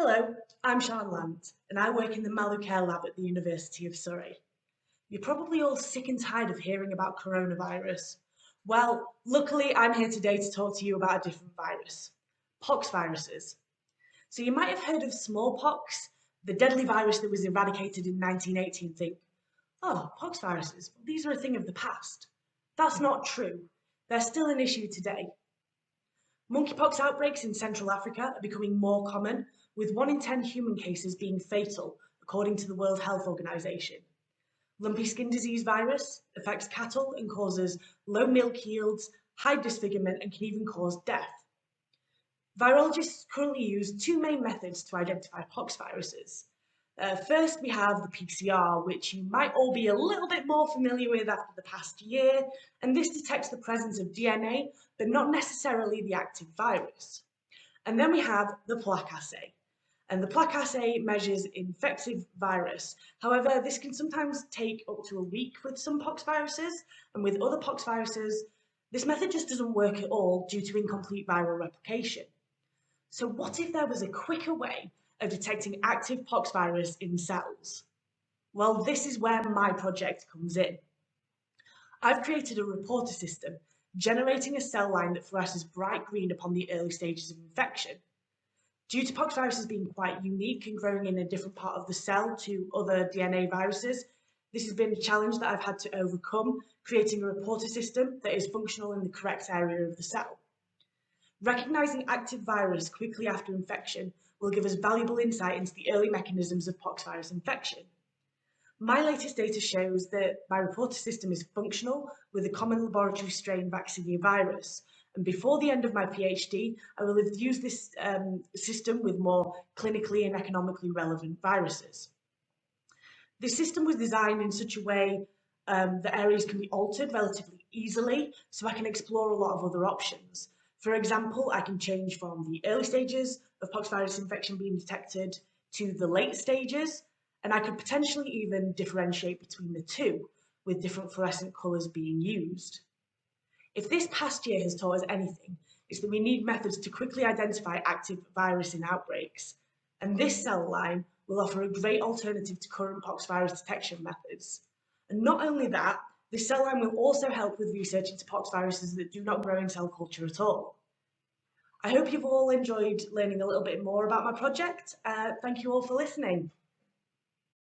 Hello, I'm Lant, and I work in the Malucare lab at the University of Surrey. You're probably all sick and tired of hearing about coronavirus. Well, luckily I'm here today to talk to you about a different virus, pox viruses. So you might have heard of smallpox, the deadly virus that was eradicated in 1980 and think, oh, pox viruses, these are a thing of the past. That's not true. They're still an issue today. Monkeypox outbreaks in Central Africa are becoming more common, with 1 in 10 human cases being fatal, according to the World Health Organization. Lumpy skin disease virus affects cattle and causes low milk yields, hide disfigurement, and can even cause death. Virologists currently use two main methods to identify pox viruses. First, we have the PCR, which you might all be a little bit more familiar with after the past year, and this detects the presence of DNA, but not necessarily the active virus. And then we have the plaque assay, and the plaque assay measures infective virus. However, this can sometimes take up to a week with some pox viruses, and with other pox viruses, this method just doesn't work at all due to incomplete viral replication. So what if there was a quicker way of detecting active pox virus in cells? Well, this is where my project comes in. I've created a reporter system generating a cell line that fluoresces bright green upon the early stages of infection. Due to pox viruses being quite unique and growing in a different part of the cell to other DNA viruses, this has been a challenge that I've had to overcome, creating a reporter system that is functional in the correct area of the cell. Recognizing active virus quickly after infection will give us valuable insight into the early mechanisms of poxvirus infection. My latest data shows that my reporter system is functional with a common laboratory strain vaccinia virus, and before the end of my PhD, I will have used this system with more clinically and economically relevant viruses. This system was designed in such a way that areas can be altered relatively easily, so I can explore a lot of other options. For example, I can change from the early stages of poxvirus infection being detected to the late stages, and I could potentially even differentiate between the two, with different fluorescent colours being used. If this past year has taught us anything, it's that we need methods to quickly identify active virus in outbreaks, and this cell line will offer a great alternative to current poxvirus detection methods. And not only that, this cell line will also help with research into poxviruses that do not grow in cell culture at all. I hope you've all enjoyed learning a little bit more about my project. Thank you all for listening.